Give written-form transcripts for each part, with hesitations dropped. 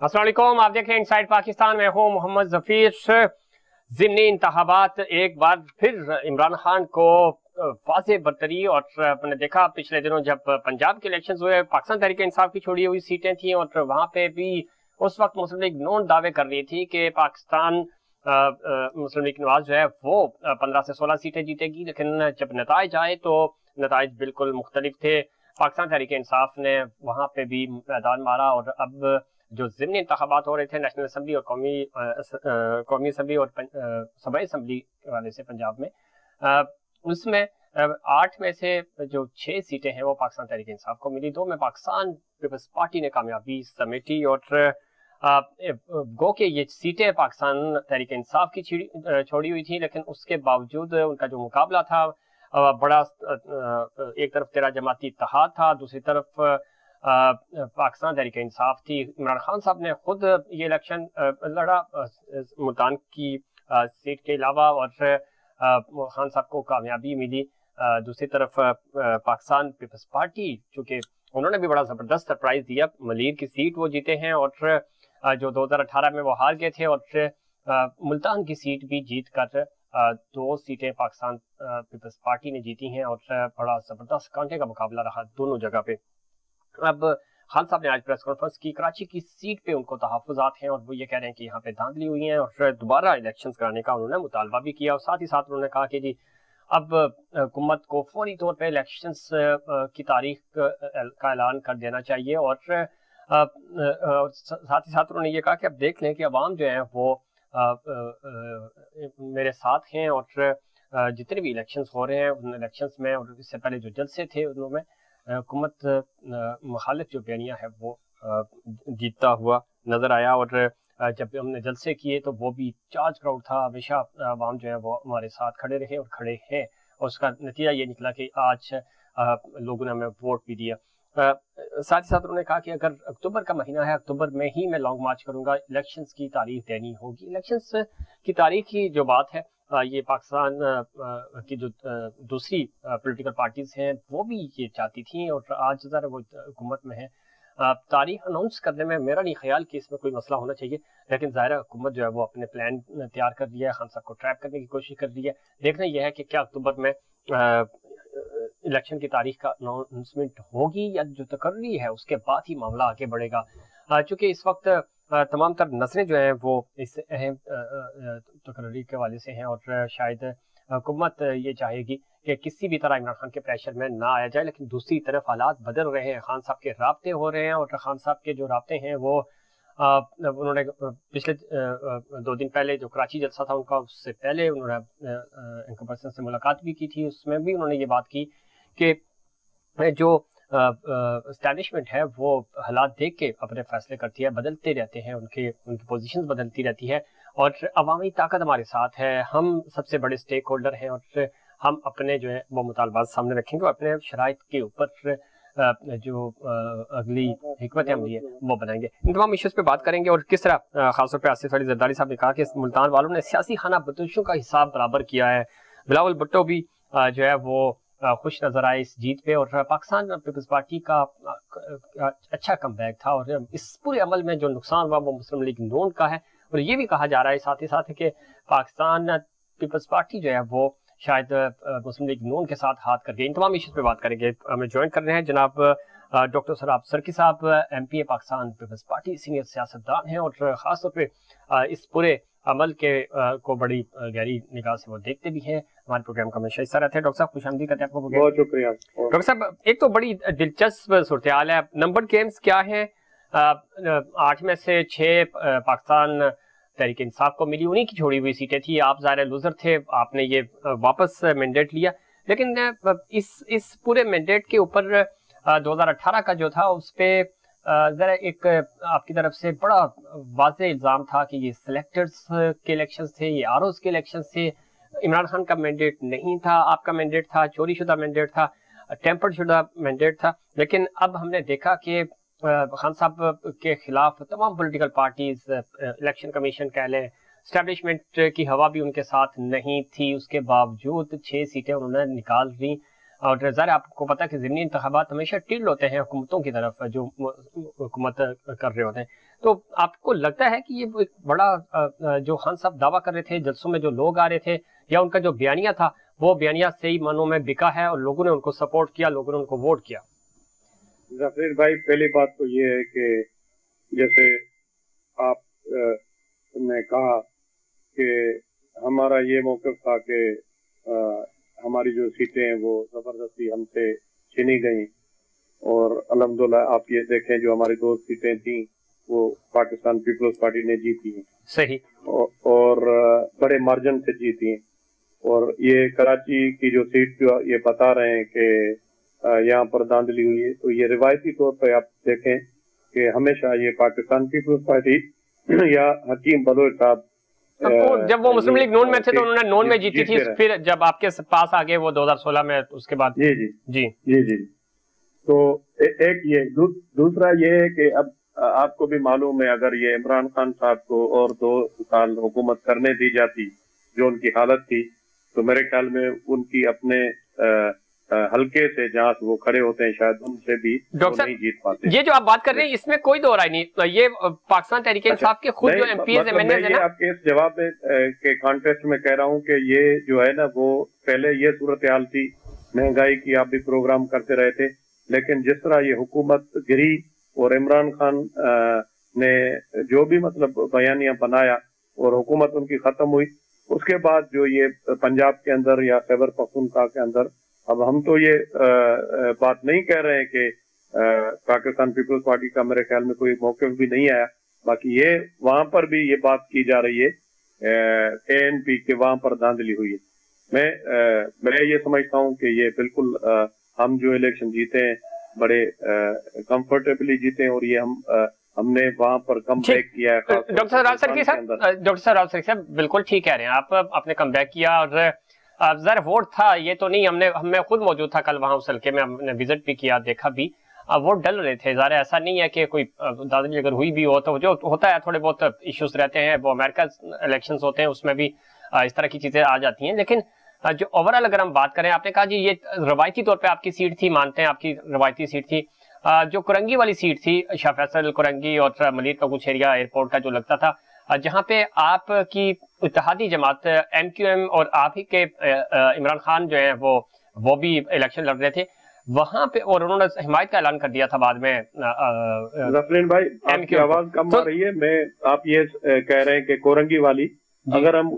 अस्सलाम वालेकुम, आप देख रहे हैं इनसाइड पाकिस्तान में हूँ मोहम्मद जफीर। ज़िमनी इंतखाबात एक बार फिर इमरान खान को वाज़ेह बरतरी। और आपने देखा पिछले दिनों जब पंजाब के इलेक्शन हुए, पाकिस्तान तहरीक इंसाफ की छोड़ी हुई सीटें थी और वहां पे भी उस वक्त मुस्लिम लीग नून दावे कर रही थी कि पाकिस्तान मुस्लिम लीग नवाज जो है वो 15 से 16 सीटें जीतेगी। लेकिन जब नताइज आए तो नताइज बिल्कुल मुख्तलिफ थे। पाकिस्तान तहरीक इंसाफ ने वहां पे भी मैदान मारा और अब जो ज़िमनी इंतखाबात हो रहे थे नेशनल असम्बली और कौमी असम्बली और सूबाई असम्बली के वाले से पंजाब में, उसमें 8 में से जो 6 सीटें हैं वो पाकिस्तान तहरीक इंसाफ को मिली, 2 में पाकिस्तान पीपल्स पार्टी ने कामयाबी समेटी। और गो के ये सीटें पाकिस्तान तहरीक इंसाफ की छोड़ी हुई थी, लेकिन उसके बावजूद उनका जो मुकाबला था बड़ा, एक तरफ तेरा जमाती इत्तेहाद था, दूसरी तरफ पाकिस्तान तहरीक इंसाफ थी। इमरान खान साहब ने खुद ये इलेक्शन लड़ा मुल्तान की सीट के अलावा, और खान साहब को कामयाबी मिली। दूसरी तरफ पाकिस्तान पीपल्स पार्टी, चूंकि उन्होंने भी बड़ा जबरदस्त सरप्राइज दिया, मलीर की सीट वो जीते हैं और जो 2018 में वो हार गए थे, और मुल्तान की सीट भी जीत कर 2 सीटें पाकिस्तान पीपल्स पार्टी ने जीती हैं। और बड़ा जबरदस्त कांटे का मुकाबला रहा दोनों जगह पे। अब खान साहब ने आज प्रेस कॉन्फ्रेंस की, कराची की सीट पे उनको तहफ्फुज़ात हैं और वो ये कह रहे हैं कि यहाँ पे धांधली हुई है और दोबारा इलेक्शंस कराने का उन्होंने मुतालबा भी किया। और साथ ही साथ उन्होंने कहा कि जी अब हुकूमत को फौरी तौर पे इलेक्शंस की तारीख का ऐलान कर देना चाहिए। और साथ ही साथ उन्होंने ये कहा कि अब देख लें कि अवाम जो है वो मेरे साथ हैं और जितने भी इलेक्शंस हो रहे हैं उन इलेक्शंस में और इससे पहले जो जलसे थे उनमें हुकूमत मुखालिफ जो बयानिया है वो जीतता हुआ नजर आया। और जब हमने जलसे किए तो वो भी चार्ज क्राउड था, हमेशा आवाम जो है वो हमारे साथ खड़े रहे और खड़े हैं, और उसका नतीजा ये निकला कि आज लोगों ने हमें वोट भी दिया। साथ ही साथ उन्होंने कहा कि अगर अक्टूबर का महीना है, अक्टूबर में ही मैं लॉन्ग मार्च करूंगा, इलेक्शंस की तारीख देनी होगी। इलेक्शंस की तारीख की जो बात है, ये पाकिस्तान की जो दूसरी पॉलिटिकल पार्टीज हैं वो भी ये चाहती थी और आज ज़रा वो हुकूमत में है। तारीख अनाउंस करने में मेरा नहीं ख्याल कि इसमें कोई मसला होना चाहिए, लेकिन ज़ाहिर हुकूमत जो है वो अपने प्लान तैयार कर लिया है, खान साहब को ट्रैप करने की कोशिश कर रही है। देखना यह है कि क्या अक्टूबर में इलेक्शन की तारीख का अनाउंसमेंट होगी या जो तकर्री है उसके बाद ही मामला आगे बढ़ेगा। चूँकि इस वक्त तमाम तर नजरें जो हैं वो इस अहम तकर्री के हवाले से हैं और शायद हुकूमत ये चाहेगी कि किसी भी तरह इमरान खान के प्रेशर में ना आया जाए। लेकिन दूसरी तरफ हालात बदल रहे हैं, खान साहब के राब्ते हो रहे हैं और खान साहब के जो राब्ते हैं वो उन्होंने पिछले 2 दिन पहले जो कराची जलसा था उनका, उससे पहले उन्होंने इनका पर्सन से मुलाकात भी की थी, उसमें भी उन्होंने ये बात की कि जो एस्टैब्लिशमेंट है वो हालात देख के अपने फैसले करती है, बदलते रहते हैं, उनकी पोजीशंस बदलती रहती है और अवामी ताकत हमारे साथ है। हम सबसे बड़े स्टेक होल्डर हैं और हम अपने जो है वो मुतालबात सामने रखेंगे और अपने शराइत के ऊपर जो अगली हिकमत अमली है वो बनाएंगे। इन तमाम इश्यूज पे बात करेंगे और किस तरह खासतौर पर आसिफ अली जरदारी साहब ने कहा कि मुल्तान वालों ने सियासी खाना बदोशों का हिसाब बराबर किया है। बिलावल भुट्टो भी जो है वो खुश नजर आए इस जीत पे और पाकिस्तान पीपल्स पार्टी का अच्छा कमबैक था। और इस पूरे अमल में जो नुकसान हुआ वो मुस्लिम लीग नून का है। और ये भी कहा जा रहा है साथ ही साथ कि पाकिस्तान पीपल्स पार्टी जो है वो शायद मुस्लिम लीग नून के साथ हाथ कर गई। इन तमाम इश्यूज पे बात करेंगे। हमें ज्वाइन कर रहे हैं जनाब डॉक्टर सराब सरकी साहब, MP पाकिस्तान पीपल्स पार्टी, सीनियर सियासतदान हैं और खासतौर पे इस पूरे अमल के को बड़ी गहरी निगाह से वो देखते भी हैं। हमारे प्रोग्राम का हमेशा हिस्सा रहते हैं। डॉक्टर साहब खुशामदीद करते हैं आपको। बहुत शुक्रिया डॉक्टर साहब, एक तो बड़ी दिलचस्प सूरत हाल है, नंबर गेम्स क्या है? 8 में से 6 पाकिस्तान तहरीक इंसाफ को मिली, उन्हीं की छोड़ी हुई सीटें थी। आप ज़ाहिर लूजर थे, आपने ये वापस मैंडेट लिया, लेकिन इस पूरे मैंडेट के ऊपर 2018 का जो था उस पर जरा एक आपकी तरफ से बड़ा वाज़ेह इल्ज़ाम था कि ये सिलेक्टर्स के इलेक्शंस थे, ये ROs के इलेक्शंस थे, इमरान खान का मैंडेट नहीं था, आपका मैंडेट था, चोरी शुदा मैंडेट था, टेम्पर्ड शुदा मैंडेट था। लेकिन अब हमने देखा कि खान साहब के खिलाफ तमाम पॉलिटिकल पार्टीज, इलेक्शन कमीशन कह लें, एस्टैब्लिशमेंट की हवा भी उनके साथ नहीं थी, उसके बावजूद 6 सीटें उन्होंने निकाल ली। और ज़ाहिर आपको पता है कि ज़िमनी इंतखाबात हमेशा टिल्ड होते हैं हुकूमतों की तरफ, जो हुकूमत कर रहे होते हैं। تو آپ کو لگتا ہے کہ یہ ایک بڑا جو خان صاحب دعویٰ کر رہے تھے جلسوں میں جو لوگ آ رہے تھے یا ان کا جو بیانیہ تھا وہ بیانیہ صحیح معنوں میں بکا ہے اور لوگوں نے ان کو سپورٹ کیا, لوگوں نے ان کو ووٹ کیا؟ ظفیر بھائی پہلی بات تو یہ ہے کہ جیسے آپ نے کہا کہ ہمارا یہ موقف تھا کہ ہماری جو سیٹیں ہیں وہ زبردستی ہم سے چھینی گئیں اور الحمدللہ آپ یہ دیکھیں جو ہماری 2 سیٹیں تھیں وہ پاکستان پیپلز پارٹی نے جیتی ہیں صحیح اور بڑے مارجن سے جیتی ہیں. اور یہ کراچی کی جو سیٹ جو یہ بتا رہے ہیں کہ یہاں پر دھاندلی ہوئی ہے تو یہ روایتی طور پہ آپ دیکھیں کہ ہمیشہ یہ پاکستان پیپلز پارٹی یا حکیم بلوچ صاحب جب وہ مسلم لیگ نون میں تھے تو انہوں نے نون میں جیتی تھی, پھر جب آپ کے پاس آگے وہ 2016 میں اس کے بعد جی تو ایک یہ دوسرا یہ ہے کہ اب آپ کو بھی معلوم ہے اگر یہ عمران خان صاحب کو اور 2 سال حکومت کرنے دی جاتی جو ان کی حالت تھی تو میرے خیال میں ان کی اپنے ہلکے سے جہاں وہ کھڑے ہوتے ہیں شاید ان سے بھی نہیں جیت پاتے. یہ جو آپ بات کر رہے ہیں اس میں کوئی دو رائے نہیں, یہ پاکستان تحریک انصاف کے خود جو MPs MNAs ہیں نا, آپ کے اس جواب کے کانٹیکسٹ میں کہہ رہا ہوں کہ یہ جو ہے نا وہ پہلے یہ صورتحال تھی, مہنگائی کی آپ بھی پروگرام کرتے رہے تھے, لیکن جس طرح یہ حکومت گری اور عمران خان نے جو بھی مطلب بیانیہ بنایا اور حکومت ان کی ختم ہوئی, اس کے بعد جو یہ پنجاب کے اندر یا خیبر پختونخوا کے اندر, اب ہم تو یہ بات نہیں کہہ رہے ہیں کہ پاکستان پیپلز پارٹی کا میرے خیال میں کوئی موقف بھی نہیں آیا, باقی یہ وہاں پر بھی یہ بات کی جا رہی ہے ANP کے وہاں پر دھاندلی ہوئی ہے. میں یہ سمجھتا ہوں کہ یہ بالکل ہم جو الیکشن جیتے ہیں بڑے کمفرٹیبلی جیتے ہیں اور یہ ہم نے وہاں پر کم بیک کیا ہے. ڈاکٹر صاحب راؤ سرکی صاحب بالکل ٹھیک کہہ رہے ہیں آپ نے کم بیک کیا, اور ظاہر ووٹ تھا یہ تو نہیں, ہم میں خود موجود تھا کل وہاں اس حلقے میں, ہم نے وزٹ بھی کیا, دیکھا بھی, ووٹ ڈل رہے تھے. ظاہر ایسا نہیں ہے کہ کوئی دھاندلی اگر ہوئی بھی ہو تو جو ہوتا ہے تھوڑے بہت ایشوز رہتے ہیں, وہ امریکہ الیکشنز ہوتے ہیں اس میں بھی اس طرح کی چیزیں آ جاتی ہیں. لیکن جو اوورال اگر ہم بات کریں, آپ نے کہا جی یہ روایتی طور پہ آپ کی سیٹ تھی, مانتے ہیں آپ کی روایتی سیٹ تھی, جو کرنگی والی سیٹ تھی شاہ فیصل کرنگی اور ملیر کا کچھ ایریا ایئرپورٹ کا جو لگتا تھا, جہاں پہ آپ کی اتحادی جماعت MQM اور آپ ہی کے عمران خان جو ہیں وہ بھی الیکشن لڑ رہے تھے وہاں پہ, اور انہوں نے حمایت کا اعلان کر دیا تھا بعد میں. ظفرین بھائی آپ کی آواز کم آ رہی ہے, آپ یہ کہہ رہے ہیں کہ کورنگی والی اگر ہم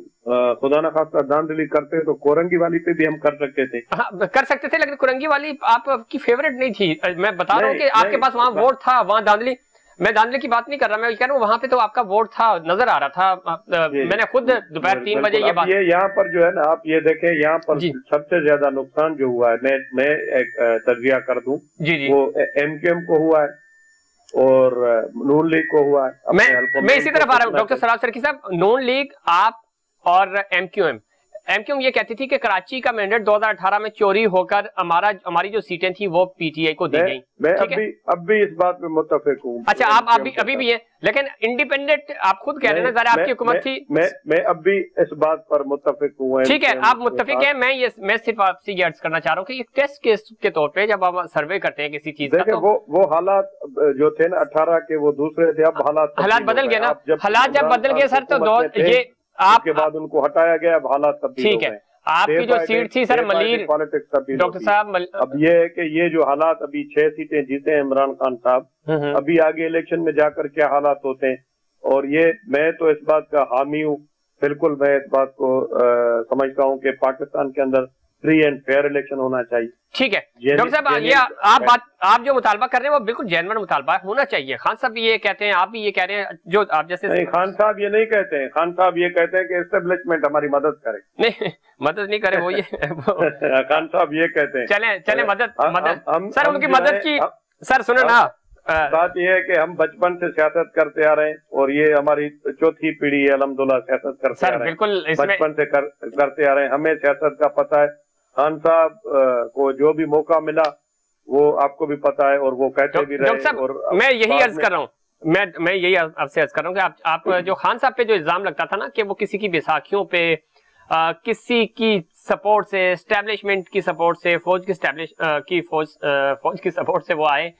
خدا نخواستہ دھاندلی کرتے تو کورنگی والی پہ بھی ہم کر سکتے تھے. ہاں کر سکتے تھے, لیکن کورنگی والی آپ کی فیوریٹ نہیں تھی. میں بتا رہا ہوں کہ آپ کے پاس وہاں ووٹ تھا, وہاں دھاندلی, میں دھاندلی کی بات نہیں کر رہا, میں کہہ رہا ہوں وہاں پہ تو آپ کا ووٹ تھا, نظر آ رہا تھا. میں نے خود دوپہر 3 بجے یہ بات, یہاں پر جو ہے نا آپ یہ دیکھیں یہاں پر سب سے زیادہ نقصان جو ہوا ہے, میں ایک تجزیہ کر دوں, وہ MQM کو ہوا ہے اور نون لیگ کو ہوا ہے. میں اسی طرف آ رہا ہوں ڈاکٹر سراج سرکی صاحب. نون لیگ, آپ اور MQM یہ کہتی تھی کہ کراچی کا مینڈیٹ 2018 میں چوری ہو کر ہماری جو سیٹیں تھی وہ PTI کو دی گئیں. میں اب بھی اس بات میں متفق ہوں. اچھا آپ ابھی بھی ہیں, لیکن انڈیپینڈنٹ آپ خود کہہ رہے ہیں ذرا آپ کی حکومت تھی. میں اب بھی اس بات پر متفق ہوں. ٹھیک ہے آپ متفق ہیں, میں صرف آپ سے یہ عرض کرنا چاہ رہا ہوں کہ ایک ٹیسٹ کیس کے طور پہ جب ہم سروے کرتے ہیں کسی چیز کا, وہ حالات جو تھے نا 18 کے وہ دوسرے تھے, اب حالات بدل گئے نا, حالات جب بدل گئے سر تو یہ آپ کے بعد ان کو ہٹایا گیا, اب حالات تبدیل ہو گئے. ٹھیک ہے, آپ کی جو سیٹ تھی سر ملیر, ڈاکٹر صاحب اب یہ ہے کہ یہ جو حالات ابھی 6 سیٹیں جیتے ہیں عمران خان صاحب, ابھی آگے الیکشن میں جا کر کیا حالات ہوتے ہیں, اور یہ میں تو اس بات کا حامی ہوں بالکل. میں اس بات کو سمجھتا ہوں کہ پاکستان کے اندر فری اینڈ فیئر الیکشن ہونا چاہیے. ٹھیک ہے ڈاکٹر صاحب, یہ آپ جو مطالبہ کر رہے ہیں وہ بالکل جینوئن مطالبہ ہونا چاہیے. خان صاحب بھی یہ کہتے ہیں, آپ بھی یہ کہہ رہے ہیں, جو آپ جیسے نہیں, خان صاحب یہ نہیں کہتے ہیں. خان صاحب یہ کہتے ہیں کہ اسٹیبلشمنٹ ہماری مدد کرے. نہیں مدد نہیں کرے وہ, یہ خان صاحب یہ کہتے ہیں. چلیں مدد سر ان کی مدد کی. سر سنیں نا, بات یہ ہے کہ ہم بچپن سے سیاست کرتے آ رہے ہیں اور یہ ہماری 4تھی پیڑھی ہے الحمدللہ سیاست کرتے آ رہے ہیں. بالکل بچپن سے کرتے آ رہے ہیں, ہمیں سیاست کا پتہ ہے. خان صاحب کو جو بھی موقع ملا وہ آپ کو بھی پتا ہے اور وہ کہتے بھی رہے. اور میں یہی عرض کر رہا ہوں, میں یہی آپ سے عرض کر رہا ہوں کہ آپ جو خان صاحب پہ جو الزام لگتا تھا نا کہ وہ کسی کی بیساکھیوں پہ کسی کی سپورٹ سے, اسٹیبلشمنٹ کی سپورٹ سے, فوج کی سپورٹ سے وہ آئے,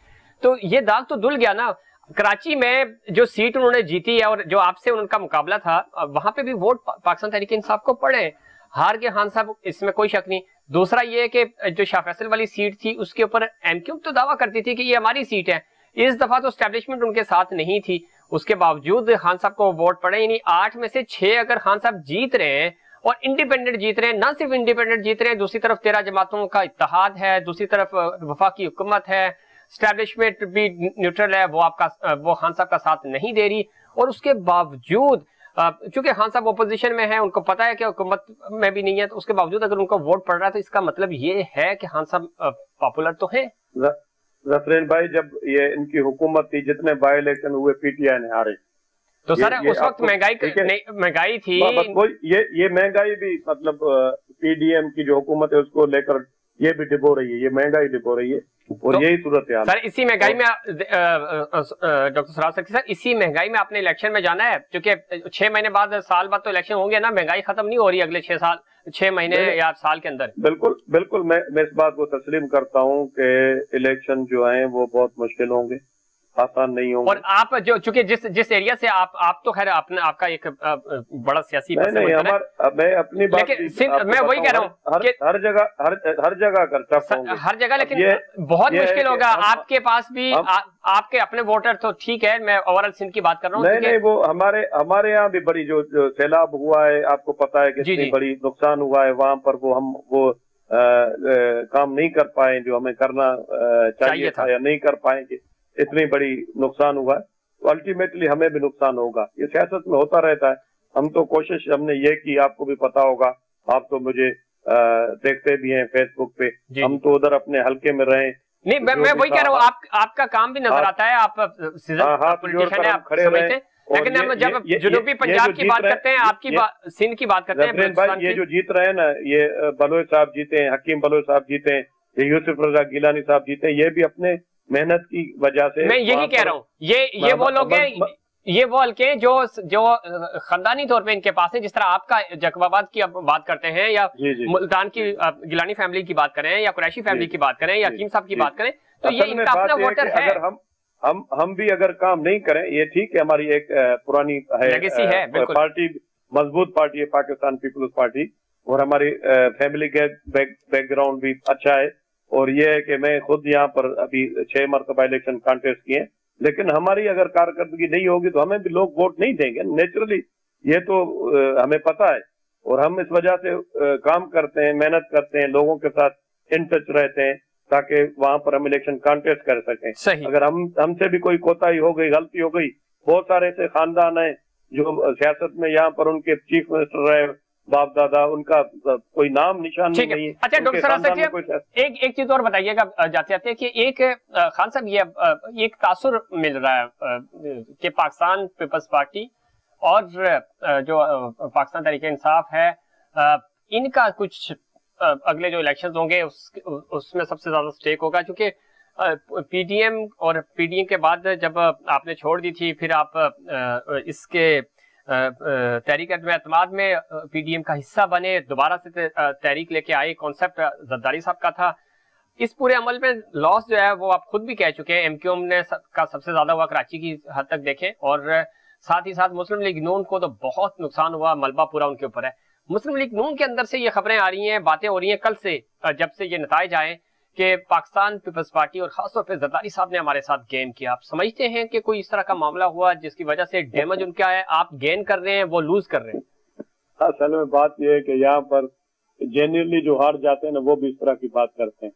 تو یہ داغ تو دھل گیا نا. कराची में जो सीट उन्होंने जीती है और जो आपसे उनका मुकाबला था, वहां पे भी वोट पाकिस्तान तहरीक इंसाफ को पड़े, हार के खान साहब, इसमें कोई शक नहीं। दूसरा ये कि जो शाह फैसल वाली सीट थी उसके ऊपर एमक्यूएम तो दावा करती थी कि ये हमारी सीट है, इस दफा तो एस्टेब्लिशमेंट उनके साथ नहीं थी, उसके बावजूद खान साहब को वोट पड़े। यानी 8 में से 6 अगर खान साहब जीत रहे हैं और इंडिपेंडेंट जीत रहे हैं, ना सिर्फ इंडिपेंडेंट जीत रहे हैं, दूसरी तरफ 13 जमातों का इत्तेहाद है, दूसरी तरफ वफाकी हुकूमत है, एस्टेब्लिशमेंट भी न्यूट्रल है, वो खान साहब का साथ नहीं दे रही, और उसके बावजूद चूंकि खान साहब ओपोजिशन में है, उनको पता है कि हुकूमत में भी नहीं है, तो उसके बावजूद अगर उनको वोट पड़ रहा है तो इसका मतलब ये है कि खान साहब पॉपुलर तो है। जफरीन भाई, जब ये इनकी हुकूमत थी, जितने बाई इलेक्शन हुए पीटीआई ने हारे, तो सर उस वक्त महंगाई थी, ये महंगाई भी मतलब पीडीएम की जो हुकूमत है उसको लेकर ये भी डिबो रही है, ये महंगाई डिबो रही है, और तो यही सूरत है सर। इसी महंगाई में डॉक्टर सराज सर, इसी महंगाई में आपने इलेक्शन में जाना है, क्योंकि 6 महीने बाद, साल बाद तो इलेक्शन होंगे ना, महंगाई खत्म नहीं हो रही अगले 6 महीने या साल के अंदर। बिल्कुल मैं इस बात को तस्लीम करता हूँ कि इलेक्शन जो है वो बहुत मुश्किल होंगे, आसान नहीं होंगे। और आप जो चूंकि जिस एरिया से आप तो खैर आपका एक बड़ा सियासी मैं अपनी बात, मैं वही कह रहा हूँ हर जगह करता हूँ, हर जगह, लेकिन बहुत मुश्किल होगा आपके पास भी। आपके अपने वोटर तो ठीक है, मैं ओवरऑल सिंध की बात कर रहा हूँ। नहीं, वो हमारे यहाँ भी बड़ी जो सैलाब हुआ है, आपको पता है कितनी बड़ी नुकसान हुआ है वहां पर, वो काम नहीं कर पाए जो हमें करना चाहिए था, या नहीं कर पाएंगे, इतनी बड़ी नुकसान हुआ है, तो अल्टीमेटली हमें भी नुकसान होगा। ये सियासत में होता रहता है। हम तो कोशिश हमने ये की, आपको भी पता होगा, आप तो मुझे देखते भी हैं फेसबुक पे, हम तो उधर अपने हल्के में रहे। नहीं, मैं वही कह रहा हूँ, आपका काम भी नजर आता है, आप पॉलिटिशियन है, आप खड़े रहे, लेकिन हम जब जनूबी पंजाब की बात करते हैं, आपकी सिंध की बात करते हैं भाई, ये जो जीत रहे हैं ना, ये बलोच साहब जीते हैं, हकीम बलोच साहब जीते हैं, ये यूसुफ रजा गिलानी साहब जीते हैं, ये भी अपने मेहनत की वजह से। मैं यही कह रहा हूँ, ये वो लोग हैं, ये वो हल्के हैं जो खानदानी तौर पे इनके पास है। जिस तरह आपका जकबाबाद की अब बात करते हैं, या मुल्तान की गिलानी फैमिली की बात करें, या कुरैशी फैमिली की बात करें, या हकीम साहब की बात करें, तो ये इनका अपना वोटर है। अगर हम भी अगर काम नहीं करें, ये ठीक है, हमारी एक पुरानी है पार्टी, मजबूत पार्टी है पाकिस्तान पीपल्स पार्टी, और हमारी फैमिली के बैकग्राउंड भी अच्छा है, और ये है कि मैं खुद यहाँ पर अभी 6 मरतबा इलेक्शन कॉन्टेस्ट किए, लेकिन हमारी अगर कारकर्दगी नहीं होगी तो हमें भी लोग वोट नहीं देंगे नेचुरली, ये तो हमें पता है, और हम इस वजह से काम करते हैं, मेहनत करते हैं, लोगों के साथ इन टच रहते हैं, ताकि वहां पर हम इलेक्शन कॉन्टेस्ट कर सकें। अगर हमसे भी कोई कोताही हो गई, गलती हो गई, बहुत सारे ऐसे खानदान हैं जो सियासत में यहाँ पर उनके चीफ मिनिस्टर रहे, बाप दादा, उनका कोई नाम निशान नहीं है। अच्छा डॉक्टर सराज, एक चीज और बताइएगा जाते जाते कि एक खान साहब, ये एक तासुर मिल रहा है कि पाकिस्तान पीपल्स पार्टी और जो पाकिस्तान तहरीक इंसाफ है, इनका कुछ अगले जो इलेक्शंस होंगे उसमें सबसे ज्यादा स्टेक होगा, क्योंकि पीडीएम और पीडीएम के बाद जब आपने छोड़ दी थी, फिर आप इसके तहरीक एतमाद में पीडीएम का हिस्सा बने, दोबारा से तहरीक लेके आए, कॉन्सेप्ट जरदारी साहब का था। इस पूरे अमल में लॉस जो है वो आप खुद भी कह चुके हैं, एमक्यूएम ने का सबसे ज्यादा हुआ, कराची की हद तक देखें, और साथ ही साथ मुस्लिम लीग नून को तो बहुत नुकसान हुआ, मलबा पूरा उनके ऊपर है। मुस्लिम लीग नून के अंदर से ये खबरें आ रही हैं, बातें हो रही हैं कल से, जब से ये नताइज आए कि पाकिस्तान पीपल्स पार्टी और खासतौर पर जरदारी साहब ने हमारे साथ गेम किया। आप समझते हैं कि कोई इस तरह का मामला हुआ जिसकी वजह से डैमेज उनका है, आप गेन कर रहे हैं, वो लूज कर रहे हैं? असल में बात यह है कि यहाँ पर जेन्युइनली जो हार जाते हैं ना, वो भी इस तरह की बात करते हैं,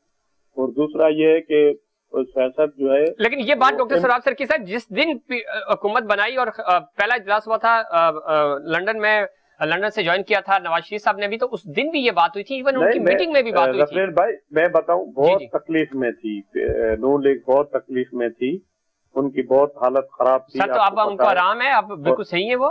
और दूसरा ये है कि सियासत जो है, लेकिन ये बात डॉक्टर सराज सर की, सर जिस दिन हुकूमत बनाई और पहला इजलास हुआ था लंदन से ज्वाइन किया था नवाज शरीफ साहब ने भी, तो उस दिन भी ये बात हुई थी, इवन उनकी मीटिंग में भी बात हुई थी। भाई मैं बताऊं, बहुत तकलीफ में थी नून लीग, बहुत तकलीफ में थी, उनकी बहुत हालत खराब थी। सर तो अब उनको आराम है, अब बिल्कुल सही है वो,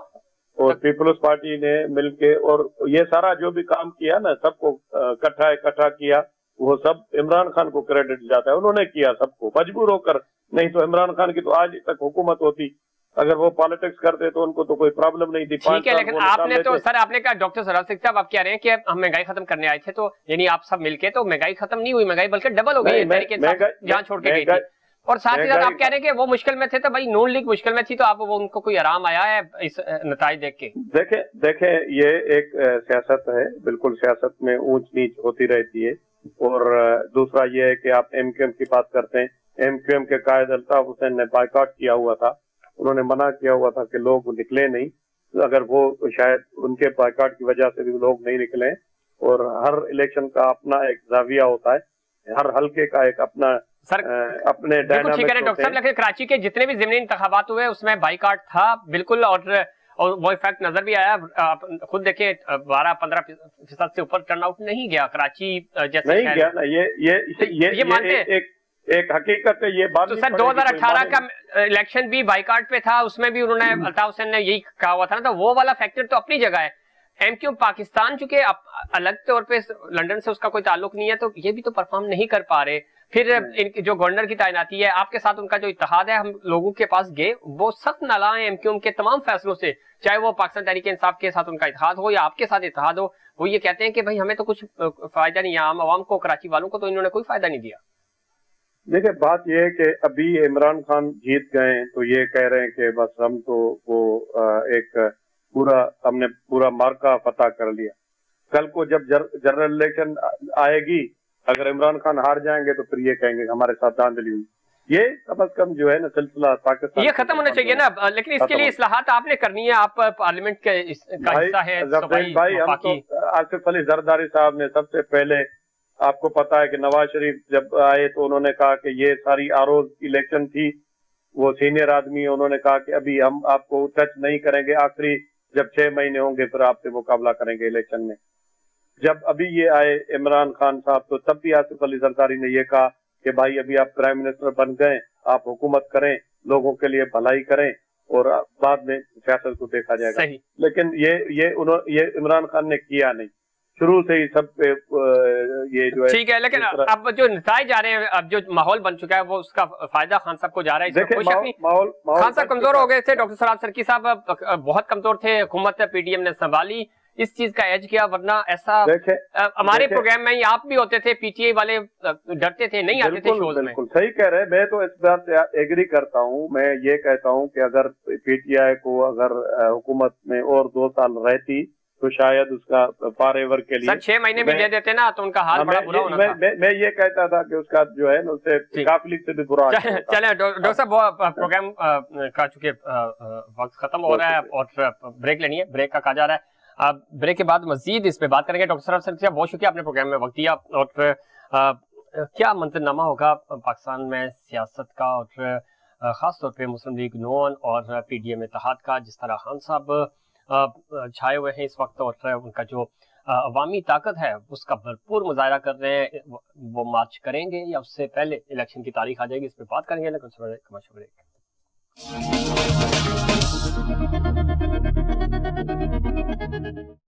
और पीपल्स पार्टी ने मिलके और ये सारा जो भी काम किया ना, सबको इकट्ठा किया, वो सब इमरान खान को क्रेडिट जाता है, उन्होंने किया सबको मजबूर होकर, नहीं तो इमरान खान की तो आज तक हुकूमत होती, अगर वो पॉलिटिक्स करते तो उनको तो कोई प्रॉब्लम नहीं थी। ठीक है, लेकिन आपने तो सर आपने कहा, डॉक्टर सराज साहब आप कह रहे हैं कि हम महंगाई खत्म करने आए थे, तो यानी आप सब मिलके, तो महंगाई खत्म नहीं हुई, महंगाई बल्कि डबल हो गई, जहाँ छोड़ के गई थी। اور ساتھ ہی ساتھ آپ کہہ رہے ہیں کہ وہ مشکل میں تھے تو بھائی نون لیگ مشکل میں تھی تو آپ وہ ان کو کوئی آرام آیا ہے اس نتائج دیکھ کے؟ دیکھیں یہ ایک سیاست ہے، بالکل سیاست میں اونچ نیچ ہوتی رہتی ہے، اور دوسرا یہ ہے کہ آپ ایم کیو ایم کی بات کرتے ہیں، ایم کیو ایم کے قائد الطاف حسین نے بائیکاٹ کیا ہوا تھا، انہوں نے منع کیا ہوا تھا کہ لوگ نکلے نہیں، اگر وہ شاید ان کے بائیکاٹ کی وجہ سے بھی لوگ نہیں نکلے، اور ہر الیکشن کا اپنا ایک زاویہ ہوتا ہے، ہر حلقے کا ایک اپنا اپنے بالکل ٹھیک ہے ڈاکٹر صاحب، لیکن کراچی کے جتنے بھی ضمنی انتخابات ہوئے اس میں بائیکاٹ تھا بالکل، اور وہ ایفیکٹ نظر بھی آیا، خود دیکھیں 12-15% سے اوپر ٹرن آؤٹ نہیں گیا کراچی جیسے نہیں گیا نا، یہ مانتے ہیں ایک حقیقت ہے یہ بات۔ تو سر 2018 کا الیکشن بھی بائیکاٹ پہ تھا، اس میں بھی انہوں نے الطاف حسین نے یہی کہا ہوا تھا نا، تو وہ والا فیکٹر تو اپنی جگہ ہے۔ ایم کیو پاکستان چونکہ الگ طور پہ لنڈن سے اس کا کوئی تعلق نہیں ہے تو یہ بھی تو پرفارم نہیں کر پا رہے، پھر جو گورنر کی تعیناتی ہے آپ کے ساتھ ان کا جو اتحاد ہے، ہم لوگوں کے پاس گئے وہ سخت نالاں ہیں ایم کیو ایم کے تمام فیصلوں سے، چاہے وہ پاکستان تحریک انصاف کے ساتھ ان کا اتحاد ہو یا آپ کے ساتھ اتحاد ہو، وہ یہ کہتے ہیں کہ بھائی ہمیں تو کچھ فائدہ نہیں ہے، عام عوام کو کراچی والوں کو تو انہوں نے کوئی فائدہ نہیں دیا۔ دیکھیں بات یہ ہے کہ ابھی عمران خان جیت گئے تو یہ کہہ رہے ہیں کہ بس ہم تو وہ ایک ہم نے پورا مارکا فتح کر لیا، کل کو جب جنرل الیکشن آئے گی اگر عمران خان ہار جائیں گے تو پھر یہ کہیں گے ہمارے ساتھ دھاندلی ہوئی، یہ کم از کم جو ہے نا سلسلہ پاکستان یہ ختم ہونا چاہیے نا، لیکن اس کے لیے اصلاحات آپ نے کرنی ہے، آپ پارلیمنٹ کا حصہ ہے۔ بھائی ہم تو آصف علی زرداری صاحب نے سب سے پہلے، آپ کو پتا ہے کہ نواز شریف جب آئے تو انہوں نے کہا کہ یہ ساری آروز الیکشن تھی، وہ سینئر آدمی انہوں نے کہا کہ ابھی ہم آپ کو ٹچ نہیں کریں گے، آخری جب 6 مہینے ہوں گے پھر آپ سے مقابلہ کریں گے الیکشن میں۔ جب ابھی یہ آئے عمران خان صاحب تو تب بھی آصف علی زرداری نے یہ کہا کہ بھائی ابھی آپ پرائم منسٹر بن گئے، آپ حکومت کریں، لوگوں کے لیے بھلائی کریں اور بعد میں سیاست کو دیکھا جائے گا، لیکن یہ عمران خان نے کیا نہیں، شروع سے ہی سب پہ یہ جو ہے ٹھیک ہے، لیکن اب جو نتائج آ رہے ہیں، اب جو ماحول بن چکا ہے وہ اس کا فائدہ خان صاحب کو جا رہا ہے، خان صاحب کمزور ہو گئے تھے، ڈاکٹر سراب سرکی صاحب بہت کمزور تھے، حکومت پی ڈی ایم نے سنبھالی، اس چیز کا ایج کیا، ورنہ ایسا ہمارے پروگرام میں آپ بھی ہوتے تھے، پی ٹی آئی والے ڈرتے تھے، نہیں آتے تھے شوز میں۔ بالکل صحیح کہہ رہے ہیں، میں تو اس بات سے ایگری کرتا ہوں، میں یہ کہتا ہوں کہ اگر پی ٹی آئی کو اگر حکومت میں اور 2 سال رہتی تو شاید اس کا فار ایور کے لیے 6 مہینے بھی دے دیتے نا تو ان کا حال بڑا برا ہونا تھا۔ میں یہ کہتا تھا کہ اس کا جو ہے نا اسے کافلی سے بھی برا۔ چلیں ڈاکٹر صاحب، پروگرام کا چونکہ وقت ختم ہو رہا ہے اور بریک لینی ہے، بریک کا کہا جا رہا ہے، بریک کے بعد مزید اس پہ بات کریں گے۔ ڈاکٹر سراب سرکی صاحب بہت شکریہ، آپ نے پروگرام میں وقت دیا، اور کیا منظرنامہ ہوگا پاکستان میں سیاست کا اور خاص طور پہ مسلم لیگ نون اور پی ڈی ایم اتحاد کا، جس طرح خان صاحب چھائے ہوئے ہیں اس وقت اور ان کا جو عوامی طاقت ہے اس کا بھرپور مظاہرہ کر رہے ہیں، وہ مارچ کریں گے یا اس سے پہلے الیکشن کی تاریخ آ جائے گی، اس پہ بات کریں گے، لیکن کمرشل بریک۔